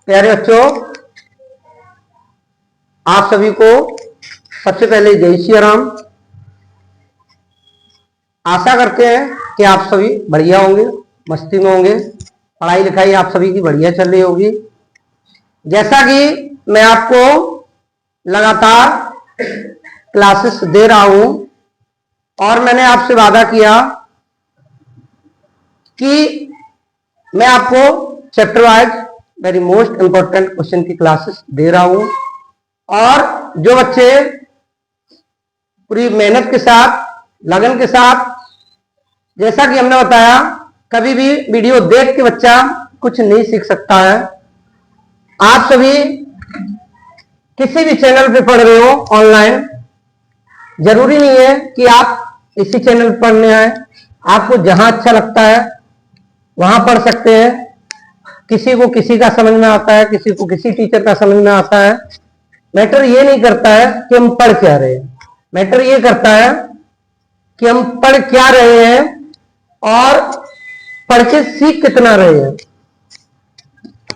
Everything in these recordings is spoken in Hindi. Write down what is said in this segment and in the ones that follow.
प्यारे बच्चों, आप सभी को सबसे पहले जय श्री राम। आशा करते हैं कि आप सभी बढ़िया होंगे, मस्ती में होंगे, पढ़ाई लिखाई आप सभी की बढ़िया चल रही होगी। जैसा कि मैं आपको लगातार क्लासेस दे रहा हूं और मैंने आपसे वादा किया कि मैं आपको chapter wise very most important question की क्लासेस दे रहा हूं और जो बच्चे पूरी मेहनत के साथ, लगन के साथ, जैसा कि हमने बताया, कभी भी वीडियो देख के बच्चा कुछ नहीं सीख सकता है। आप सभी किसी भी चैनल पे पढ़ रहे हो ऑनलाइन, जरूरी नहीं है कि आप इसी चैनल पर पढ़ने आए। आपको जहां अच्छा लगता है वहां पढ़ सकते हैं। किसी को किसी का समझ में आता है, किसी को किसी टीचर का समझ में आता है। मैटर ये नहीं करता है कि हम पढ़ क्या रहे हैं, मैटर ये करता है कि हम पढ़ क्या रहे हैं और पढ़ के सीख कितना रहे हैं।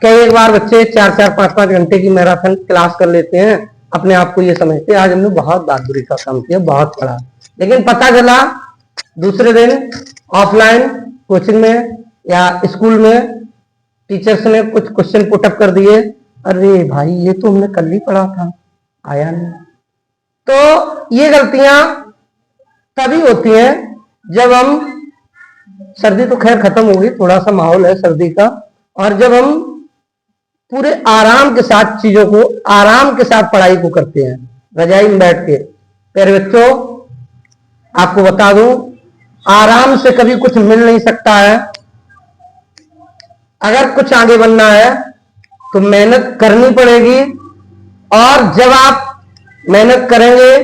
कई एक बार बच्चे 4-4, 5-5 घंटे की मैराथन क्लास कर लेते हैं, अपने आप को ये समझते हैं आज हमने बहुत बहादुरी का काम किया, बहुत पढ़ा, लेकिन पता चला दूसरे दिन ऑफलाइन कोचिंग में या स्कूल में टीचर्स ने कुछ क्वेश्चन पुटअप कर दिए, अरे भाई ये तो हमने कल ही पढ़ा था, आया नहीं। तो ये गलतियां तभी होती हैं जब हम, सर्दी तो खैर खत्म होगी, थोड़ा सा माहौल है सर्दी का, और जब हम पूरे आराम के साथ चीजों को, आराम के साथ पढ़ाई को करते हैं, रजाई में बैठ के। प्यारे बच्चों, आपको बता दूं, आराम से कभी कुछ मिल नहीं सकता है। अगर कुछ आगे बनना है तो मेहनत करनी पड़ेगी, और जब आप मेहनत करेंगे,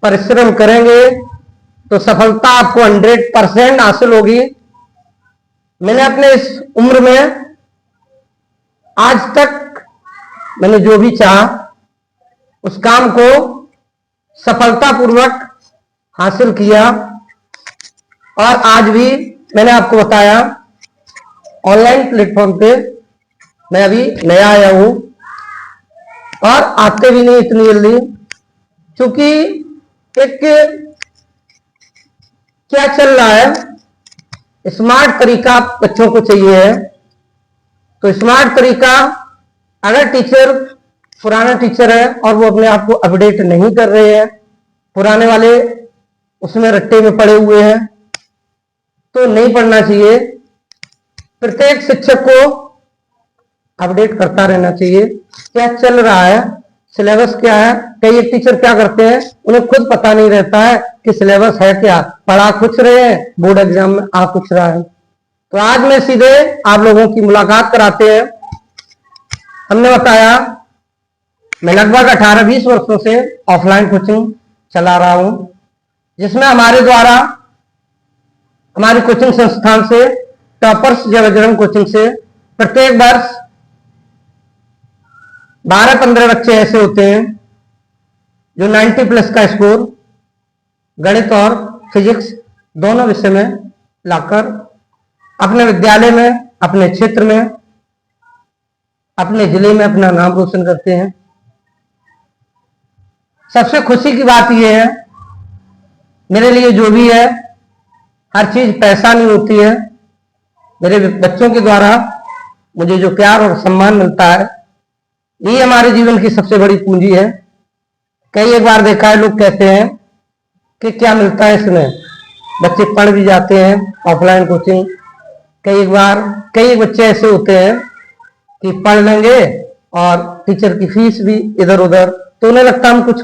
परिश्रम करेंगे, तो सफलता आपको 100% हासिल होगी। मैंने अपने इस उम्र में आज तक मैंने जो भी चाहा उस काम को सफलतापूर्वक हासिल किया, और आज भी मैंने आपको बताया ऑनलाइन प्लेटफॉर्म पे मैं अभी नया आया हूं और आते भी नहीं इतनी जल्दी, क्योंकि एक क्या चल रहा है, स्मार्ट तरीका बच्चों को चाहिए है। तो स्मार्ट तरीका, अगर टीचर पुराना टीचर है और वो अपने आप को अपडेट नहीं कर रहे हैं, पुराने वाले उसमें रट्टे में पड़े हुए हैं, तो नहीं पढ़ना चाहिए। प्रत्येक शिक्षक को अपडेट करता रहना चाहिए, क्या चल रहा है, सिलेबस क्या है। कई एक टीचर क्या करते हैं, उन्हें खुद पता नहीं रहता है कि सिलेबस है क्या, पढ़ा कुछ रहे हैं, बोर्ड एग्जाम में आ कुछ रहा है। तो आज मैं सीधे आप लोगों की मुलाकात कराते हैं। हमने बताया मैं लगभग 18-20 वर्षों से ऑफलाइन कोचिंग चला रहा हूं, जिसमें हमारे द्वारा, हमारे कोचिंग संस्थान से, टॉपर्स जय बजरंग कोचिंग से प्रत्येक वर्ष 12-15 बच्चे ऐसे होते हैं जो 90+ का स्कोर गणित और फिजिक्स दोनों विषय में लाकर अपने विद्यालय में, अपने क्षेत्र में, अपने जिले में अपना नाम रोशन करते हैं। सबसे खुशी की बात यह है मेरे लिए, जो भी है, हर चीज पैसा नहीं होती है। मेरे बच्चों के द्वारा मुझे जो प्यार और सम्मान मिलता है, ये हमारे जीवन की सबसे बड़ी पूंजी है। कई एक बार देखा है, लोग कहते हैं कि क्या मिलता है इसमें, बच्चे पढ़ भी जाते हैं ऑफलाइन कोचिंग। कई एक बार कई बच्चे ऐसे होते हैं कि पढ़ लेंगे और टीचर की फीस भी इधर उधर, तो उन्हें लगता है हम कुछ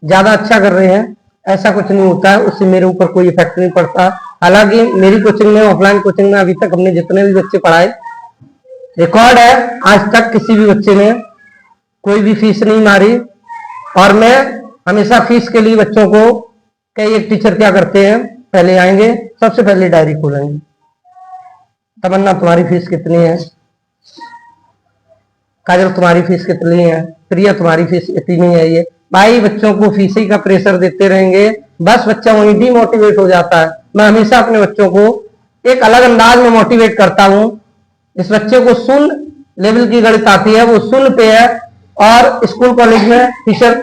ज्यादा अच्छा कर रहे हैं। ऐसा कुछ नहीं होता है, उससे मेरे ऊपर कोई इफेक्ट नहीं पड़ता। हालांकि मेरी कोचिंग में, ऑफलाइन कोचिंग में अभी तक हमने जितने भी बच्चे पढ़ाए, रिकॉर्ड है, आज तक किसी भी बच्चे ने कोई भी फीस नहीं मारी। और मैं हमेशा फीस के लिए बच्चों को, कई एक टीचर क्या करते हैं, पहले आएंगे, सबसे पहले डायरी खोलेंगे, तमन्ना तुम्हारी फीस कितनी है, काजल तुम्हारी फीस कितनी है, प्रिया तुम्हारी फीस इतनी है। ये भाई बच्चों को फीस ही का प्रेशर देते रहेंगे, बस बच्चा वहीं डिमोटिवेट हो जाता है। मैं हमेशा अपने बच्चों को एक अलग अंदाज में मोटिवेट करता हूं, इस बच्चे को सुन लेवल की गणित आती है वो शून्य पे है, और स्कूल कॉलेज में टीचर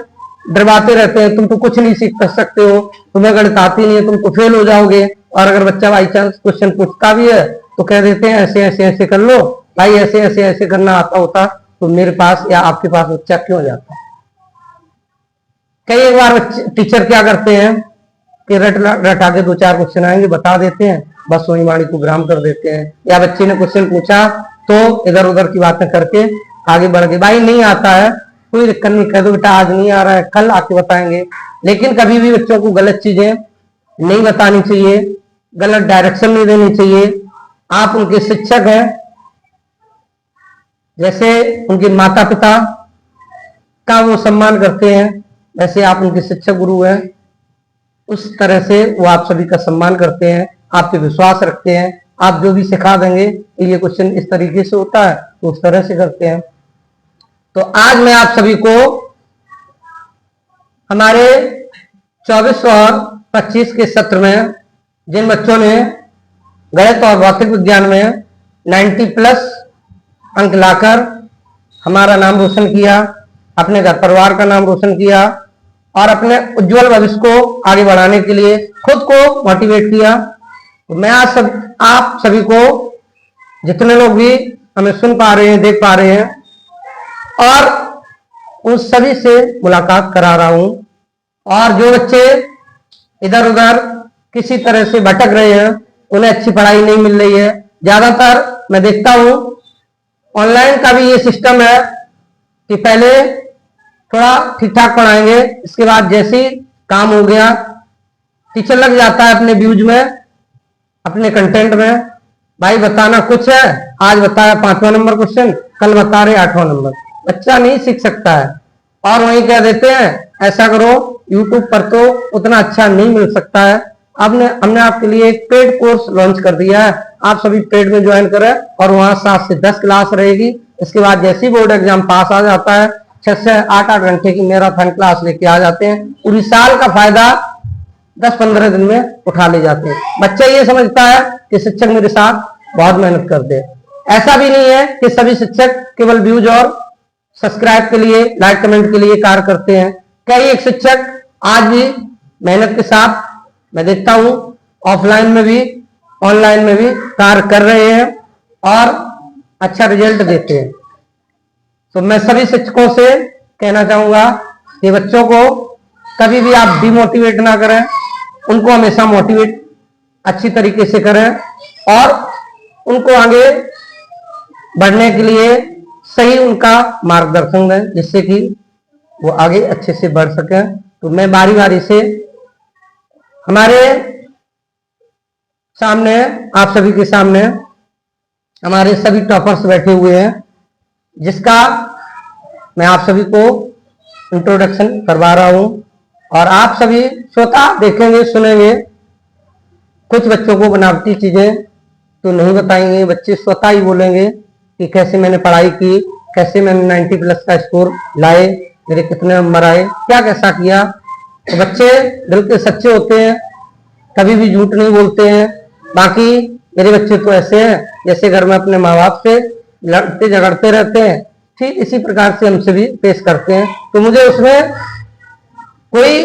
डरवाते रहते हैं तुम तो कुछ नहीं सीख सकते हो, तुम्हें गणित आती नहीं है, तुम तो फेल हो जाओगे। और अगर बच्चा बाई चांस क्वेश्चन पूछता भी है तो कह देते हैं ऐसे ऐसे ऐसे कर लो, भाई ऐसे ऐसे ऐसे करना आता होता तो मेरे पास या आपके पास बच्चा क्यों जाता। कई बार टीचर क्या करते हैं कि रटा के 2-4 क्वेश्चन आएंगे बता देते हैं, बस वही वाणी को ग्राम कर देते हैं, या बच्चे ने क्वेश्चन पूछा तो इधर उधर की बातें करके आगे बढ़ गए, भाई नहीं आता है कोई दिक्कत नहीं, कह दो बेटा आज नहीं आ रहा है कल आके बताएंगे। लेकिन कभी भी बच्चों को गलत चीजें नहीं बतानी चाहिए, गलत डायरेक्शन नहीं देनी चाहिए। आप उनके शिक्षक हैं, जैसे उनके माता पिता का वो सम्मान करते हैं वैसे आप उनके शिक्षक गुरु हैं, उस तरह से वो आप सभी का सम्मान करते हैं, आप पे विश्वास रखते हैं। आप जो भी सिखा देंगे ये क्वेश्चन इस तरीके से होता है तो उस तरह से करते हैं। तो आज मैं आप सभी को हमारे 24 और 25 के सत्र में जिन बच्चों ने गणित और भौतिक विज्ञान में 90+ अंक लाकर हमारा नाम रोशन किया, अपने घर परिवार का नाम रोशन किया और अपने उज्जवल भविष्य को आगे बढ़ाने के लिए खुद को मोटिवेट किया, तो मैं आज आप सभी को जितने लोग भी हमें सुन पा रहे हैं, देख पा रहे हैं, और उन सभी से मुलाकात करा रहा हूं। और जो बच्चे इधर उधर किसी तरह से भटक रहे हैं, उन्हें अच्छी पढ़ाई नहीं मिल रही है, ज्यादातर मैं देखता हूं ऑनलाइन का भी ये सिस्टम है कि पहले थोड़ा ठीक ठाक पढ़ाएंगे, इसके बाद जैसे काम हो गया टीचर लग जाता है अपने व्यूज में, अपने कंटेंट में, भाई बताना कुछ है, आज बताया 5वां नंबर क्वेश्चन, कल बता रहे 8वां नंबर। बच्चा नहीं सीख सकता है और वहीं कह देते हैं ऐसा करो, यूट्यूब पर तो उतना अच्छा नहीं मिल सकता है। हमने आपके लिए एक पेड कोर्स लॉन्च कर दिया है, आप सभी पेड में ज्वाइन करें और वहां 7 से 10 क्लास रहेगी। इसके बाद जैसे ही बोर्ड एग्जाम पास आ जाता है 6 से 8 घंटे की मैराथन क्लास लेके आ जाते हैं, पूरी साल का फायदा 10-15 दिन में उठा ले जाते हैं। बच्चा ये समझता है कि शिक्षक मेरे साथ बहुत मेहनत करते हैं, ऐसा भी नहीं है कि सभी शिक्षक केवल व्यूज और सब्सक्राइब के लिए, लाइक कमेंट के लिए कार्य करते हैं। कई एक शिक्षक आज भी मेहनत के साथ मैं देखता हूं ऑफलाइन में भी ऑनलाइन में भी कार्य कर रहे हैं और अच्छा रिजल्ट देते हैं। तो मैं सभी शिक्षकों से कहना चाहूंगा कि बच्चों को कभी भी आप डिमोटिवेट ना करें, उनको हमेशा मोटिवेट अच्छी तरीके से करें और उनको आगे बढ़ने के लिए सही उनका मार्गदर्शन दें, जिससे कि वो आगे अच्छे से बढ़ सके। तो मैं बारी बारी से हमारे सामने, आप सभी के सामने हमारे सभी टॉपर्स बैठे हुए हैं, जिसका मैं आप सभी को इंट्रोडक्शन करवा रहा हूं और आप सभी स्वतः देखेंगे सुनेंगे। कुछ बच्चों को बनावटी चीजें तो नहीं बताएंगे, बच्चे स्वतः ही बोलेंगे कि कैसे मैंने पढ़ाई की, कैसे मैंने 90+ का स्कोर लाए, मेरे कितने नंबर आए, क्या कैसा किया। तो बच्चे दिल के सच्चे होते हैं, कभी भी झूठ नहीं बोलते हैं। बाकी मेरे बच्चे तो ऐसे हैं जैसे घर में अपने माँ बाप से लड़ते झगड़ते रहते हैं, ठीक इसी प्रकार से हमसे भी पेश करते हैं। तो मुझे उसमें कोई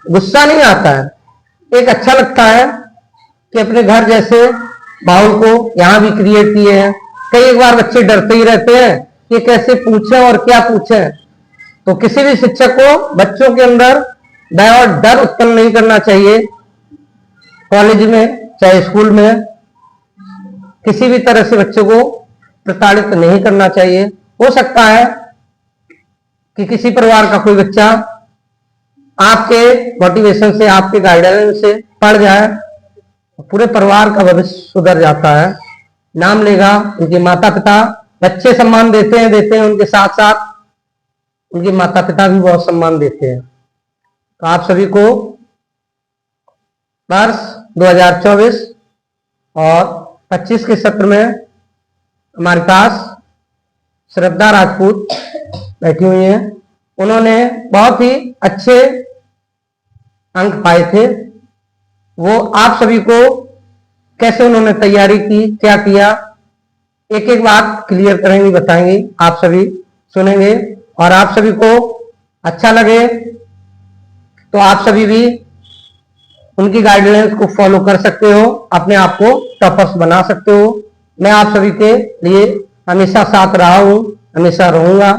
गुस्सा नहीं आता है, एक अच्छा लगता है कि अपने घर जैसे माहौल को यहाँ भी क्रिएट किए हैं। कई एक बार बच्चे डरते ही रहते हैं कि कैसे पूछें और क्या पूछें। तो किसी भी शिक्षक को बच्चों के अंदर भय और डर उत्पन्न नहीं करना चाहिए। कॉलेज में चाहे स्कूल में किसी भी तरह से बच्चों को प्रताड़ित नहीं करना चाहिए। हो सकता है कि किसी परिवार का कोई बच्चा आपके मोटिवेशन से, आपके गाइडेंस से पढ़ जाए, पूरे परिवार का भविष्य सुधर जाता है, नाम लेगा। उनके माता पिता, बच्चे सम्मान देते हैं, उनके साथ साथ उनके माता पिता भी बहुत सम्मान देते हैं। तो आप सभी को वर्ष 2024 और 25 के सत्र में हमारे पास श्रद्धा राजपूत बैठी हुई हैं, उन्होंने बहुत ही अच्छे अंक पाए थे। वो आप सभी को कैसे उन्होंने तैयारी की, क्या किया, एक एक बात क्लियर करेंगे, बताएंगे, आप सभी सुनेंगे और आप सभी को अच्छा लगे तो आप सभी भी उनकी गाइडलाइंस को फॉलो कर सकते हो, अपने आप को टॉपर्स बना सकते हो। मैं आप सभी के लिए हमेशा साथ रहा हूं, हमेशा रहूंगा।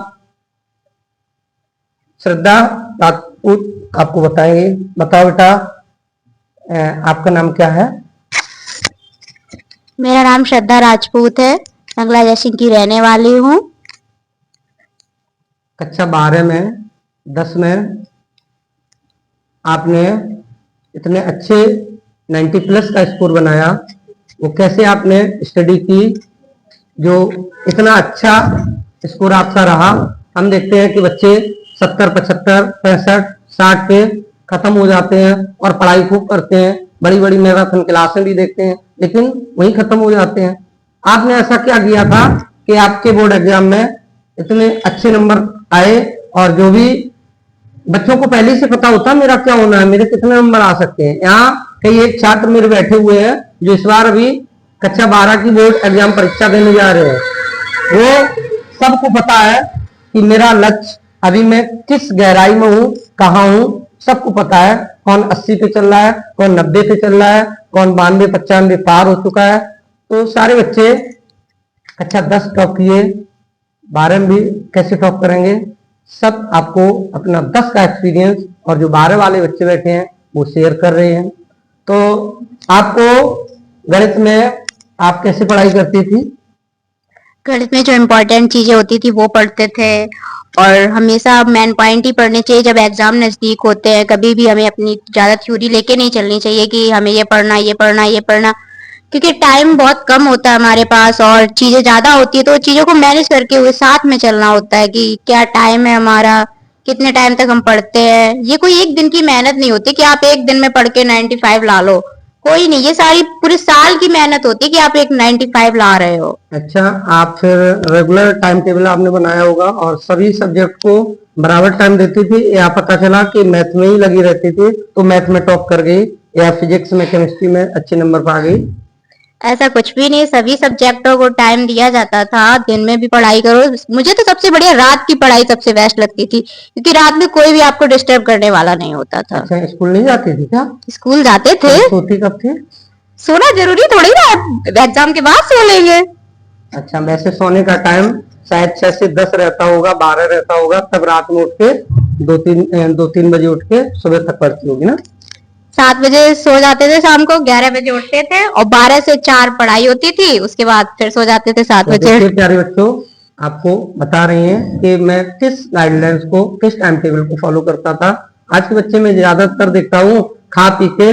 श्रद्धा राजपूत आपको बताएंगे। बताओ बेटा, आपका नाम क्या है? मेरा नाम श्रद्धा राजपूत है, नगला जयसिंह की रहने वाली हूँ। कक्षा 12 में 10 में आपने इतने अच्छे 90 प्लस का स्कोर बनाया, वो कैसे आपने स्टडी की जो इतना अच्छा स्कोर आपका रहा? हम देखते हैं कि बच्चे 70, 75, 65, 60 पे खत्म हो जाते हैं और पढ़ाई खूब करते हैं, बड़ी बड़ी मैराथन क्लासें भी देखते हैं, लेकिन वही खत्म हो जाते हैं। आपने ऐसा क्या किया था कि आपके बोर्ड एग्जाम में इतने अच्छे नंबर आए? और जो भी बच्चों को पहले से पता होता मेरा क्या होना है, मेरे कितने नंबर आ सकते हैं। यहाँ कई एक छात्र मेरे बैठे हुए हैं जो इस बार अभी कक्षा 12 की बोर्ड एग्जाम परीक्षा देने जा रहे हैं। वो सबको पता है कि मेरा लक्ष्य अभी मैं किस गहराई में हूँ, कहाँ हूँ, सबको पता है। कौन 80 पे चल रहा है, कौन 90 पे चल रहा है, कौन 92, 95 पार हो चुका है। तो सारे बच्चे कक्षा 10 टॉप किए, 12 में भी कैसे टॉप करेंगे, सब आपको अपना 10 का एक्सपीरियंस और जो 12 वाले बच्चे बैठे हैं वो शेयर कर रहे हैं। तो आपको गणित में आप कैसे पढ़ाई करती थी? गणित में जो इम्पोर्टेंट चीजें होती थी वो पढ़ते थे और हमेशा मेन पॉइंट ही पढ़ने चाहिए जब एग्जाम नजदीक होते हैं। कभी भी हमें अपनी ज्यादा थ्योरी लेके नहीं चलनी चाहिए कि हमें ये पढ़ना ये पढ़ना ये पढ़ना, क्योंकि टाइम बहुत कम होता है हमारे पास और चीजें ज्यादा होती है, तो चीजों को मैनेज करके हुए साथ में चलना होता है कि क्या टाइम है हमारा, कितने टाइम तक हम पढ़ते हैं। ये कोई एक दिन की मेहनत नहीं होती कि आप एक दिन में पढ़ के 95 ला लो, कोई नहीं, ये सारी पूरे साल की मेहनत होती है कि आप एक 95 ला रहे हो। अच्छा, आप फिर रेगुलर टाइम टेबल आपने बनाया होगा और सभी सब्जेक्ट को बराबर टाइम देती थी, या पता चला कि मैथ में ही लगी रहती थी तो मैथ में टॉप कर गई, या फिजिक्स में केमिस्ट्री में अच्छे नंबर पा गई? ऐसा कुछ भी नहीं, सभी सब्जेक्टों को टाइम दिया जाता था। दिन में भी पढ़ाई करो, मुझे तो सबसे बढ़िया रात की पढ़ाई सबसे बेस्ट लगती थी, क्योंकि रात में कोई भी आपको डिस्टर्ब करने वाला नहीं होता था। अच्छा, स्कूल नहीं जाती थी क्या? स्कूल जाते थे। तो सोती कब थी? सोना जरूरी थोड़ी ना, एग्जाम के बाद सो लेंगे। अच्छा, वैसे सोने का टाइम शायद 6 से 10 रहता होगा, 12 रहता होगा, तब रात में उठ के 2-3 बजे उठ के सुबह तक पढ़ती होगी ना? 7 बजे सो जाते थे, शाम को 11 बजे उठते थे और 12 से 4 पढ़ाई होती थी, उसके बाद फिर सो जाते थे 7 तो बजे। देखिए प्यारे बच्चों, आपको बता रही हैं कि मैं किस गाइडलाइंस को, किस टाइम टेबल को फॉलो करता था। आज के बच्चे में ज्यादातर देखता हूँ खा पी के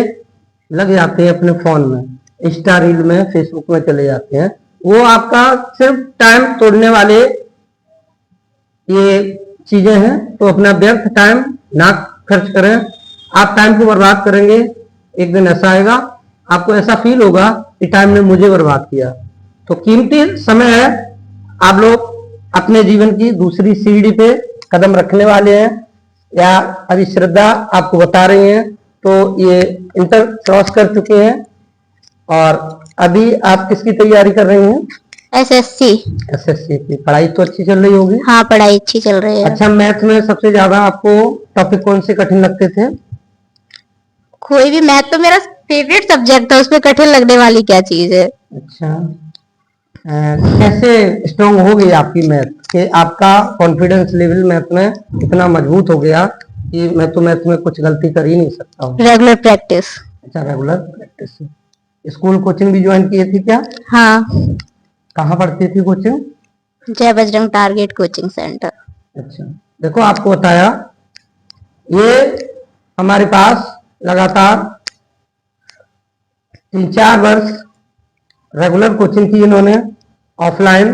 लग जाते हैं अपने फोन में, इंस्टा रील में, फेसबुक में चले जाते हैं। वो आपका सिर्फ टाइम तोड़ने वाले ये चीजें हैं, तो अपना व्यर्थ टाइम ना खर्च करें। आप टाइम को बर्बाद करेंगे, एक दिन ऐसा आएगा आपको ऐसा फील होगा कि टाइम ने मुझे बर्बाद किया। तो कीमती समय है, आप लोग अपने जीवन की दूसरी सीढ़ी पे कदम रखने वाले हैं, या अभी श्रद्धा आपको बता रही हैं तो ये इंटर क्रॉस कर चुके हैं और अभी आप किसकी तैयारी कर रही हैं? एसएससी। एसएससी की पढ़ाई तो अच्छी चल रही होगी? हाँ, पढ़ाई अच्छी चल रही है। अच्छा, मैथ में सबसे ज्यादा आपको टॉपिक कौन से कठिन लगते थे? कोई भी, मैथ तो मेरा फेवरेट सब्जेक्ट था, उसमें कठिन लगने वाली क्या चीज है। अच्छा, कैसे स्ट्रांग हो गई आपकी मैथ कि आपका कॉन्फिडेंस लेवल मैथ में इतना मजबूत हो गया कि मैं तो मैथ में कुछ गलती कर ही नहीं सकता हूँ? Regular practice. अच्छा, रेगुलर प्रैक्टिस। स्कूल कोचिंग भी ज्वाइन किए थी क्या? हाँ, कहाँ पढ़ती थी कोचिंग? जय बजरंग टारगेट कोचिंग सेंटर। अच्छा, देखो आपको बताया, ये हमारे पास लगातार 3-4 वर्ष रेगुलर कोचिंग की इन्होंने, ऑफलाइन,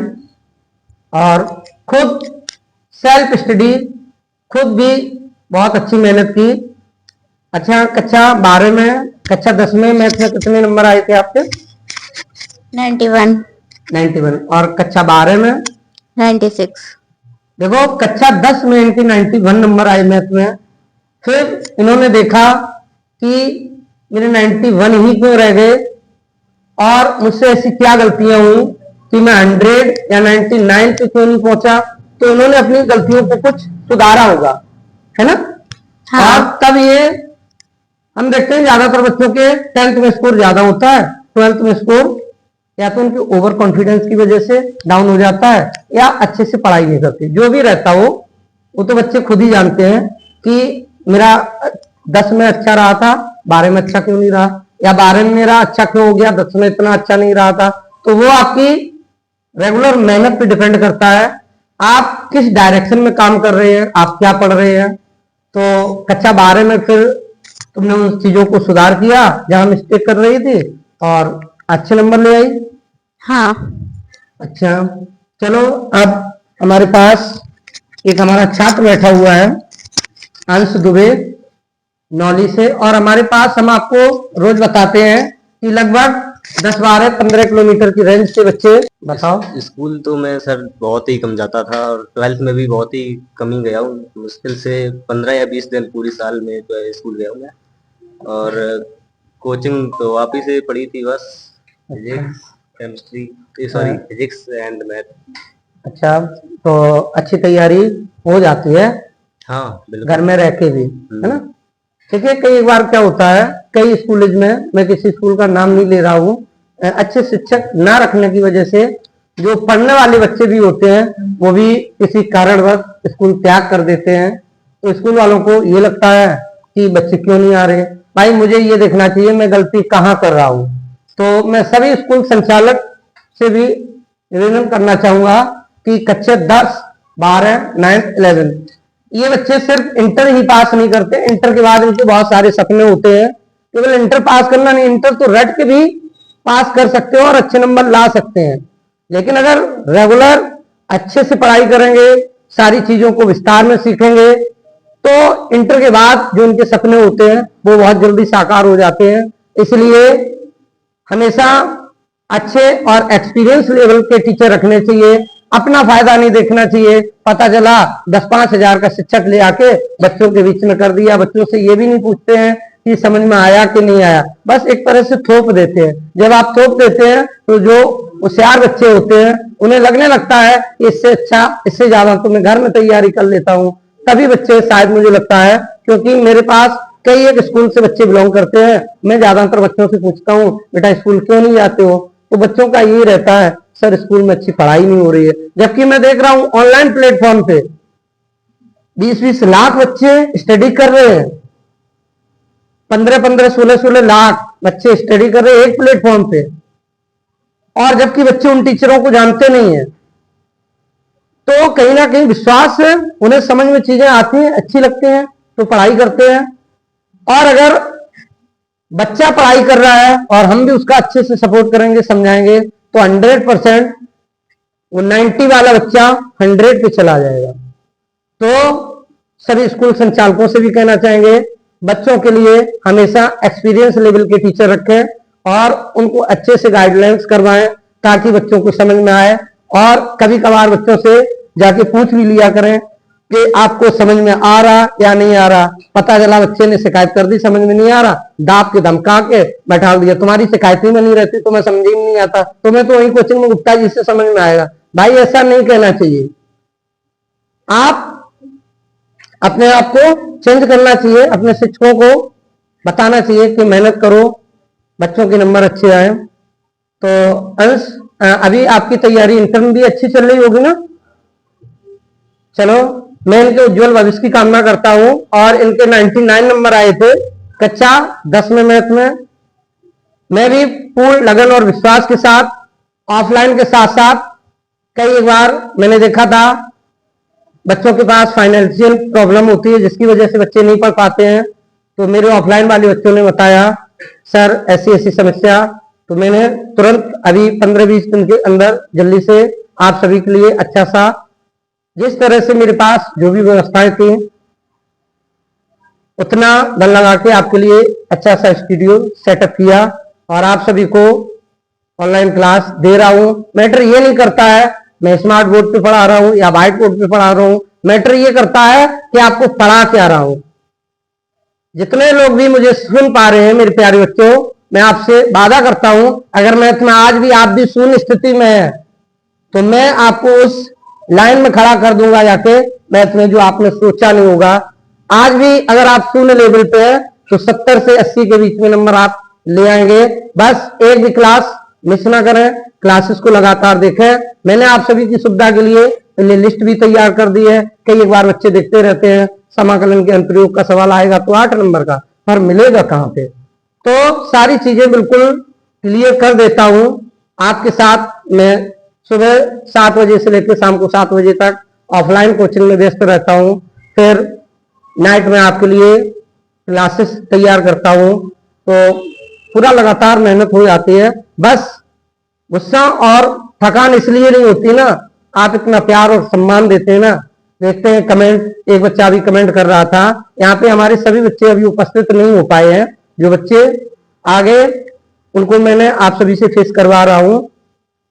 और खुद सेल्फ स्टडी, खुद भी बहुत अच्छी मेहनत की। अच्छा, कक्षा 12 में, कक्षा 10 में मैथ में कितने नंबर आए थे आपके? 91। और कक्षा 12 में 96। देखो कक्षा 10 में इनके 91 नंबर आए मैथ में। फिर इन्होंने देखा कि मेरे 91 ही क्यों रह गए और मुझसे ऐसी क्या गलतियां हुई कि मैं 100 या 99 पे क्यों नहीं पहुंचा, तो उन्होंने अपनी गलतियों को कुछ सुधारा होगा, है ना। हाँ। और तब ये हम देखते हैं ज्यादातर बच्चों के 10th में स्कोर ज्यादा होता है, 12th में स्कोर या तो उनके ओवर कॉन्फिडेंस की वजह से डाउन हो जाता है या अच्छे से पढ़ाई नहीं करते। जो भी रहता हो वो तो बच्चे खुद ही जानते हैं कि मेरा 10 में अच्छा रहा था, 12 में अच्छा क्यों नहीं रहा, या 12 में मेरा अच्छा क्यों हो गया, 10 में इतना अच्छा नहीं रहा था। तो वो आपकी रेगुलर मेहनत पे डिपेंड करता है, आप किस डायरेक्शन में काम कर रहे हैं, आप क्या पढ़ रहे हैं। तो कक्षा 12 में फिर तुमने उन चीजों को सुधार किया जहां मिस्टेक कर रही थी और अच्छे नंबर ले आई। हाँ। अच्छा, चलो अब हमारे पास एक हमारा छात्र बैठा हुआ है अंश दुबे नौली से, और हमारे पास हम आपको रोज बताते हैं कि लगभग 10, 12, 15 किलोमीटर की रेंज से बच्चे। बताओ। स्कूल तो मैं सर बहुत ही कम जाता था और 12th में भी बहुत ही कम ही गया हूँ, मुश्किल से 15 या 20 दिन पूरी साल में जो है स्कूल गया हूँ मैं। और कोचिंग तो आप ही से पढ़ी थी बस, physics chemistry sorry physics and math. अच्छा, तो अच्छी तैयारी हो जाती है हाँ बिल्कुल, घर में रह के भी, है ना। ठीक है, कई बार क्या होता है कई स्कूलेज में, मैं किसी स्कूल का नाम नहीं ले रहा हूँ, अच्छे शिक्षक ना रखने की वजह से जो पढ़ने वाले बच्चे भी होते हैं वो भी किसी कारणवश स्कूल त्याग कर देते हैं। तो स्कूल वालों को ये लगता है कि बच्चे क्यों नहीं आ रहे, भाई मुझे ये देखना चाहिए मैं गलती कहाँ कर रहा हूँ। तो मैं सभी स्कूल संचालक से भी निवेदन करना चाहूंगा कि कक्षा 10, 12, 9, 11 ये बच्चे सिर्फ इंटर ही पास नहीं करते, इंटर के बाद इनके बहुत सारे सपने होते हैं। केवल इंटर पास करना नहीं, इंटर तो रट के भी पास कर सकते हो और अच्छे नंबर ला सकते हैं। लेकिन अगर रेगुलर अच्छे से पढ़ाई करेंगे, सारी चीजों को विस्तार में सीखेंगे, तो इंटर के बाद जो उनके सपने होते हैं वो बहुत जल्दी साकार हो जाते हैं। इसलिए हमेशा अच्छे और एक्सपीरियंस लेवल के टीचर रखने चाहिए, अपना फायदा नहीं देखना चाहिए। पता चला 10-5 हजार का शिक्षक ले आके बच्चों के बीच में कर दिया, बच्चों से ये भी नहीं पूछते हैं कि समझ में आया कि नहीं आया, बस एक तरह से थोप देते हैं। जब आप थोप देते हैं तो जो होशियार बच्चे होते हैं उन्हें लगने लगता है इससे अच्छा, इससे ज्यादा तो मैं घर में तैयारी कर लेता हूँ। तभी बच्चे शायद मुझे लगता है, क्योंकि मेरे पास कई एक स्कूल से बच्चे बिलोंग करते हैं, मैं ज्यादातर बच्चों से पूछता हूँ बेटा स्कूल क्यों नहीं जाते हो, तो बच्चों का यही रहता है सर स्कूल में अच्छी पढ़ाई नहीं हो रही है। जबकि मैं देख रहा हूं ऑनलाइन प्लेटफॉर्म पे 20-20 लाख बच्चे स्टडी कर रहे हैं, 15-15, 16-16 लाख बच्चे स्टडी कर रहे हैं एक प्लेटफॉर्म पे, और जबकि बच्चे उन टीचरों को जानते नहीं है। तो कहीं ना कहीं विश्वास है, उन्हें समझ में चीजें आती हैं, अच्छी लगती हैं तो पढ़ाई करते हैं। और अगर बच्चा पढ़ाई कर रहा है और हम भी उसका अच्छे से सपोर्ट करेंगे, समझाएंगे, तो 100% वो 90 वाला बच्चा 100 पे चला जाएगा। तो सभी स्कूल संचालकों से भी कहना चाहेंगे बच्चों के लिए हमेशा एक्सपीरियंस लेवल के टीचर रखें और उनको अच्छे से गाइडलाइंस करवाएं ताकि बच्चों को समझ में आए। और कभी कभार बच्चों से जाके पूछ भी लिया करें कि आपको समझ में आ रहा या नहीं आ रहा। पता चला बच्चे ने शिकायत कर दी समझ में नहीं आ रहा, दाब के धमका के बैठा दिया, तुम्हारी शिकायत ही में नहीं रहती तो मैं समझ ही नहीं आता, तुम्हें तो वही कोचिंग में गुप्ता जी से समझ में आएगा। भाई ऐसा नहीं कहना चाहिए, आप अपने आप को चेंज करना चाहिए, अपने शिक्षकों को बताना चाहिए कि मेहनत करो, बच्चों के नंबर अच्छे आए। तो अंश अभी आपकी तैयारी इंटर्न भी अच्छी चल रही होगी ना। चलो मैं इनके उज्जवल भविष्य की कामना करता हूं। और इनके 99 नंबर आए थे कक्षा 10 में मैथ में। मैं भी पूर्ण लगन और विश्वास के साथ ऑफलाइन के साथ साथ कई बार मैंने देखा था बच्चों के पास फाइनेंशियल प्रॉब्लम होती है जिसकी वजह से बच्चे नहीं पढ़ पाते हैं। तो मेरे ऑफलाइन वाले बच्चों ने बताया सर ऐसी ऐसी समस्या, तो मैंने तुरंत अभी 15-20 दिन के अंदर जल्दी से आप सभी के लिए अच्छा सा, जिस तरह से मेरे पास जो भी व्यवस्थाएं थी उतना धन लगा के आपके लिए अच्छा सा स्टूडियो सेटअप किया और आप सभी को ऑनलाइन क्लास दे रहा हूं। मैटर ये नहीं करता है मैं स्मार्ट बोर्ड पे पढ़ा रहा हूं या व्हाइट बोर्ड पे पढ़ा रहा हूं, मैटर ये करता है कि आपको पढ़ा क्या रहा हूं। जितने लोग भी मुझे सुन पा रहे हैं मेरे प्यारे बच्चों, मैं आपसे वादा करता हूं अगर मैथ में आज भी आप भी शून्य स्थिति में है तो मैं आपको उस लाइन में खड़ा कर दूंगा जाके मैथ में, जो आपने सोचा नहीं होगा। आज भी अगर आप शून्य लेवल पे है तो 70 से 80 के बीच में नंबर आप ले आएंगे। बस एक भी क्लास मिस ना करें, क्लासेस को लगातार देखें। मैंने आप सभी की सुविधा के लिए लिस्ट भी तैयार कर दी है। कई एक बार बच्चे देखते रहते हैं समाकलन के अनुप्रयोग का सवाल आएगा तो 8 नंबर का, पर मिलेगा कहां पे। तो सारी चीजें बिल्कुल क्लियर कर देता हूं आपके साथ। मैं सुबह 7 बजे से लेकर शाम को 7 बजे तक ऑफलाइन कोचिंग में व्यस्त रहता हूं, फिर नाइट में आपके लिए क्लासेस तैयार करता हूं। तो पूरा लगातार मेहनत हो जाती है। बस गुस्सा और थकान इसलिए नहीं होती ना, आप इतना प्यार और सम्मान देते हैं ना। देखते हैं कमेंट, एक बच्चा अभी कमेंट कर रहा था, यहाँ पे हमारे सभी बच्चे अभी उपस्थित नहीं हो पाए हैं। जो बच्चे आगे, उनको मैंने आप सभी से फेस करवा रहा हूं।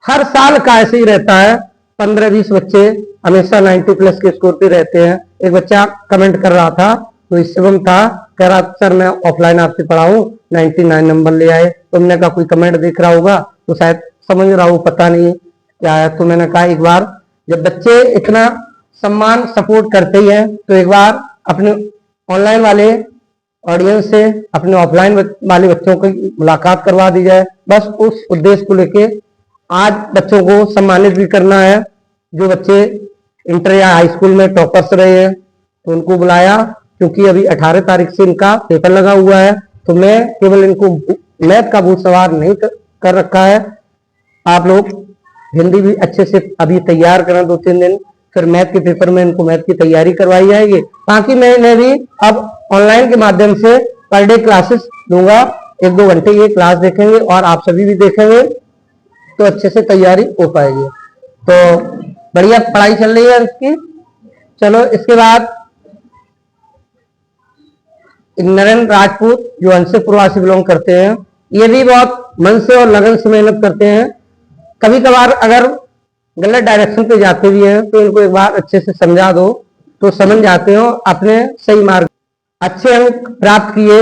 हर साल का ऐसे ही रहता है, 15-20 बच्चे हमेशा 90 प्लस के स्कोर पे रहते हैं। एक बच्चा कमेंट कर रहा था, तो शिवम था, कह रहा सर मैं ऑफलाइन आपसे पढ़ाऊं, 99 नंबर ले आए। तो मैंने कहा कोई कमेंट देख रहा होगा तो शायद समझ रहा हूं, पता नहीं क्या है। तो मैंने कहा एक बार जब बच्चे इतना सम्मान सपोर्ट करते ही हैं तो एक बार अपने ऑनलाइन वाले ऑडियंस से अपने ऑफलाइन वाले बच्चों की मुलाकात करवा दी जाए। बस उस उद्देश्य को लेके आज बच्चों को सम्मानित भी करना है। जो बच्चे इंटर या हाई स्कूल में टॉपर्स रहे हैं तो उनको बुलाया, क्योंकि अभी 18 तारीख से इनका पेपर लगा हुआ है। तो मैं केवल इनको मैथ का भूत सवार नहीं कर रखा है। आप लोग हिंदी भी अच्छे से अभी तैयार करें 2-3 दिन, फिर मैथ के पेपर में इनको मैथ की तैयारी करवाई जाएगी। बाकी मैंने भी अब ऑनलाइन के माध्यम से पर डे क्लासेस दूंगा, 1-2 घंटे ये क्लास देखेंगे और आप सभी भी देखेंगे तो अच्छे से तैयारी हो पाएगी। तो बढ़िया पढ़ाई चल रही है इसकी। चलो इसके बाद नरेंद्र राजपूत जो अंशे प्रवासी बिलोंग करते हैं, ये भी बहुत मन से और लगन से मेहनत करते हैं। कभी कभार अगर गलत डायरेक्शन पे जाते भी हैं तो इनको एक बार अच्छे से समझा दो तो समझ जाते हो, अपने सही मार्ग अच्छे अंक प्राप्त किए।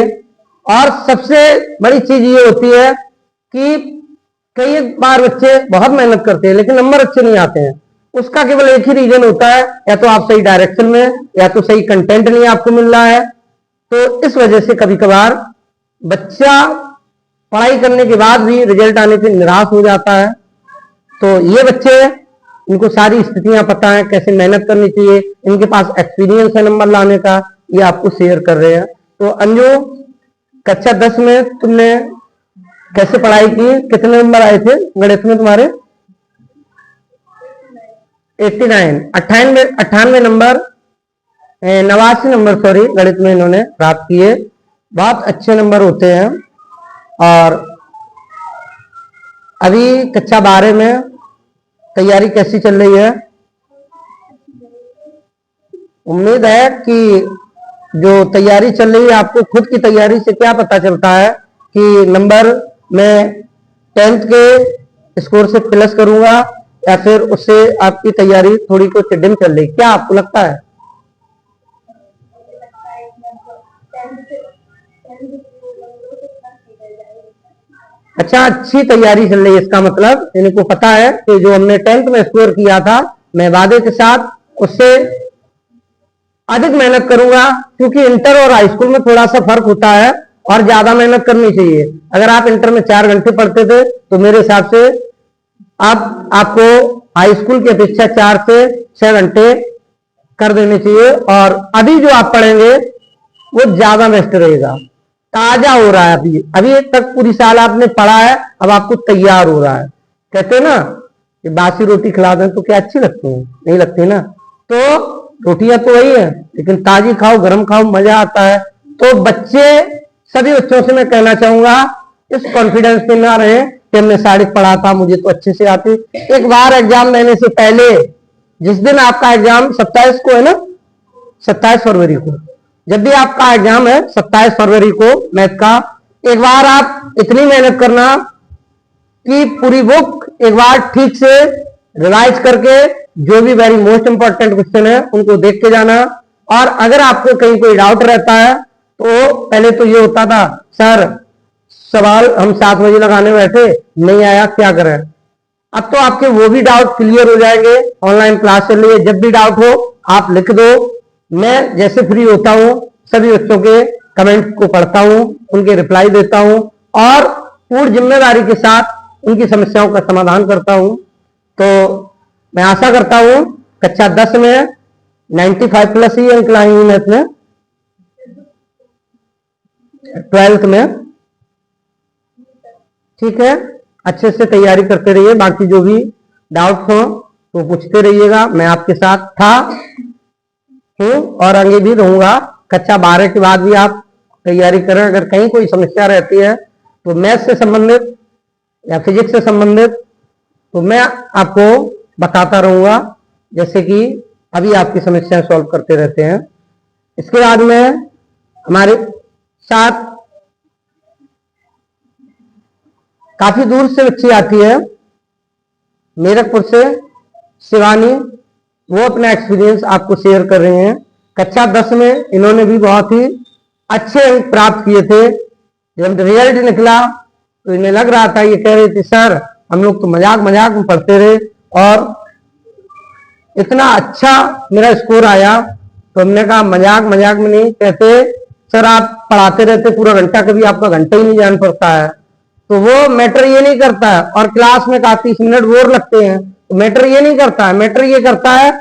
और सबसे बड़ी चीज ये होती है कि कई बार बच्चे बहुत मेहनत करते हैं लेकिन नंबर अच्छे नहीं आते हैं। उसका केवल एक ही रीजन होता है, या तो आप सही डायरेक्शन में, या तो सही कंटेंट नहीं आपको मिल रहा है। तो इस वजह से कभी कभार बच्चा पढ़ाई करने के बाद भी रिजल्ट आने से निराश हो जाता है। तो ये बच्चे, इनको सारी स्थितियां पता है, कैसे मेहनत करनी चाहिए, इनके पास एक्सपीरियंस है नंबर लाने का, ये आपको शेयर कर रहे हैं। तो अंजू, कक्षा 10 में तुमने कैसे पढ़ाई की, कितने नंबर आए थे गणित में तुम्हारे? 89, 98 नंबर, 89 नंबर सॉरी गणित में इन्होंने प्राप्त किए। बहुत अच्छे नंबर होते हैं। और अभी कक्षा 12 में तैयारी कैसी चल रही है? उम्मीद है कि जो तैयारी चल रही है, आपको खुद की तैयारी से क्या पता चलता है कि नंबर मैं 10th के स्कोर से प्लस करूंगा या फिर उससे आपकी तैयारी थोड़ी कुछ डिम चल रही, क्या आपको लगता है? अच्छा, अच्छी तैयारी चल रही है, इसका मतलब इनको पता है कि जो हमने 10th में स्कोर किया था, मैं वादे के साथ उससे अधिक मेहनत करूंगा, क्योंकि इंटर और हाई स्कूल में थोड़ा सा फर्क होता है और ज्यादा मेहनत करनी चाहिए। अगर आप इंटर में 4 घंटे पढ़ते थे तो मेरे हिसाब से अब आपको हाई स्कूल की अपेक्षा 4 से 6 घंटे कर देने चाहिए। और अभी जो आप पढ़ेंगे वो ज्यादा बेस्ट रहेगा, ताजा हो रहा है। अभी तक पूरी साल आपने पढ़ा है, अब आपको तैयार हो रहा है। कहते हैं ना कि बासी रोटी खिला दें तो क्या अच्छी लगती है? नहीं लगती ना। तो रोटियां तो वही है, लेकिन ताजी खाओ, गर्म खाओ, मजा आता है। तो बच्चे, सभी बच्चों से मैं कहना चाहूंगा, इस कॉन्फिडेंस पे ना रहे कि हमने सारी पढ़ा था, मुझे तो अच्छे से आती। एक बार एग्जाम देने से पहले, जिस दिन आपका एग्जाम 27 को है ना, 27 फरवरी को, जब भी आपका एग्जाम है 27 फरवरी को मैथ का, एक बार आप इतनी मेहनत करना कि पूरी बुक एक बार ठीक से रिवाइज करके जो भी वेरी मोस्ट इंपॉर्टेंट क्वेश्चन है उनको देख के जाना। और अगर आपको कहीं कोई डाउट रहता है तो पहले तो ये होता था, सर सवाल हम 7 बजे लगाने बैठे, नहीं आया, क्या करें? अब तो आपके वो भी डाउट क्लियर हो जाएंगे। ऑनलाइन क्लास चल रही है, जब भी डाउट हो आप लिख दो। मैं जैसे फ्री होता हूँ सभी बच्चों के कमेंट को पढ़ता हूँ, उनके रिप्लाई देता हूँ और पूर्ण जिम्मेदारी के साथ उनकी समस्याओं का समाधान करता हूँ। तो मैं आशा करता हूँ कक्षा 10 में 95 प्लस ही अंक लाएंगे मैथ में, 12th में। ठीक है, अच्छे से तैयारी करते रहिए। बाकी जो भी डाउट हो तो पूछते रहिएगा। मैं आपके साथ था, हूँ और आगे भी रहूंगा। कक्षा 12 के बाद भी आप तैयारी करें। अगर कहीं कोई समस्या रहती है तो मैथ से संबंधित या फिजिक्स से संबंधित तो मैं आपको बताता रहूंगा, जैसे कि अभी आपकी समस्याएं सॉल्व करते रहते हैं। इसके बाद में हमारे साथ काफी दूर से बच्ची आती है, मेरठपुर से शिवानी। वो अपना एक्सपीरियंस आपको शेयर कर रहे हैं। कक्षा 10 में इन्होंने भी बहुत ही अच्छे अंक प्राप्त किए थे। जब रिजल्ट निकला तो इन्हें लग रहा था, ये कह रही थी सर हम लोग तो मजाक मजाक में पढ़ते रहे और इतना अच्छा मेरा स्कोर आया। तो हमने कहा मजाक मजाक में नहीं कहते सर, आप पढ़ाते रहते पूरा घंटा, कभी आपका घंटा ही नहीं जान पड़ता है। तो वो मैटर ये नहीं करता है, और क्लास में 30 मिनट बोर लगते हैं तो मैटर ये नहीं करता है। मैटर ये करता है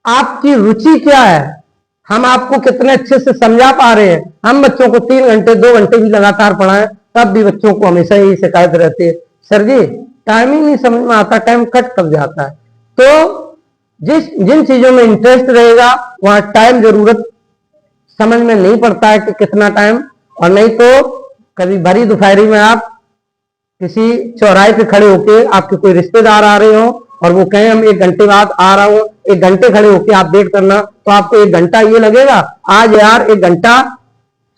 आपकी रुचि क्या है, हम आपको कितने अच्छे से समझा पा रहे हैं। हम बच्चों को 3 घंटे 2 घंटे भी लगातार पढ़ाएं तब भी बच्चों को हमेशा यही शिकायत रहती है, सर जी टाइम ही नहीं समझ में आता, टाइम कट कब जाता है। तो जिन चीजों में इंटरेस्ट रहेगा वहां टाइम जरूरत समझ में नहीं पड़ता है कि कितना टाइम। और नहीं तो कभी भरी दोपहरी में आप किसी चौराहे पे खड़े होके आपके कोई रिश्तेदार आ रहे हो और वो कहें हम 1 घंटे बाद आ रहा हूं, 1 घंटे खड़े होके आप वेट करना, तो आपको 1 घंटा ये लगेगा आज यार 1 घंटा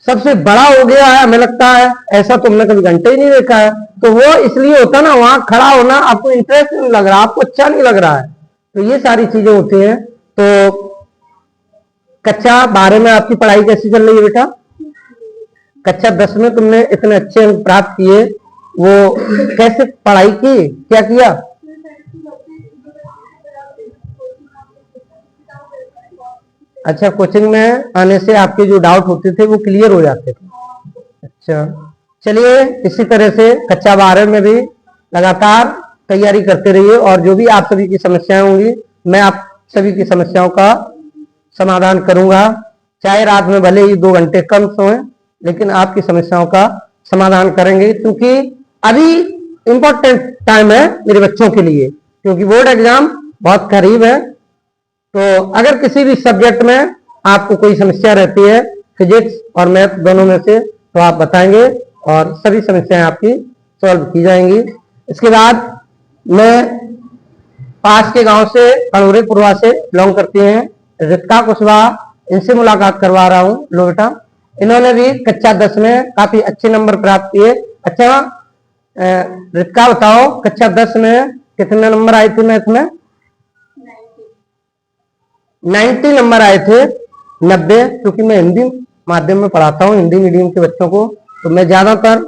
सबसे बड़ा हो गया है हमें लगता है, ऐसा तो हमने कभी घंटे ही नहीं देखा है। तो वो इसलिए होता ना, वहां खड़ा होना आपको इंटरेस्ट नहीं लग रहा, आपको अच्छा नहीं लग रहा है। तो ये सारी चीजें होती हैं। तो कक्षा 12 में आपकी पढ़ाई कैसी चल रही है बेटा? कक्षा 10 में तुमने इतने अच्छे अंक प्राप्त किए, वो कैसे पढ़ाई की, क्या किया? अच्छा, कोचिंग में आने से आपके जो डाउट होते थे वो क्लियर हो जाते थे। अच्छा, चलिए इसी तरह से कक्षा 12 में भी लगातार तैयारी करते रहिए और जो भी आप सभी की समस्याएं होंगी मैं आप सभी की समस्याओं का समाधान करूंगा। चाहे रात में भले ही 2 घंटे कम सोएं, लेकिन आपकी समस्याओं का समाधान करेंगे। क्योंकि अभी इंपॉर्टेंट टाइम है मेरे बच्चों के लिए, क्योंकि बोर्ड एग्जाम बहुत करीब है। तो अगर किसी भी सब्जेक्ट में आपको कोई समस्या रहती है, फिजिक्स और मैथ दोनों में से, तो आप बताएंगे और सभी समस्याएं आपकी सॉल्व की जाएंगी। इसके बाद मैं पास के गांव से अड़ोरे पुरवा से बिलोंग करती हैं रितिका कुशवाहा, इनसे मुलाकात करवा रहा हूँ। लो बेटा, इन्होंने भी कक्षा 10 में काफी अच्छे नंबर प्राप्त किए। अच्छा रितिका बताओ, कक्षा 10 में कितने नंबर आए थे मैथ में? 90 नंबर आए थे। 90, क्योंकि मैं हिंदी माध्यम में पढ़ाता हूँ, हिंदी मीडियम के बच्चों को, तो मैं ज्यादातर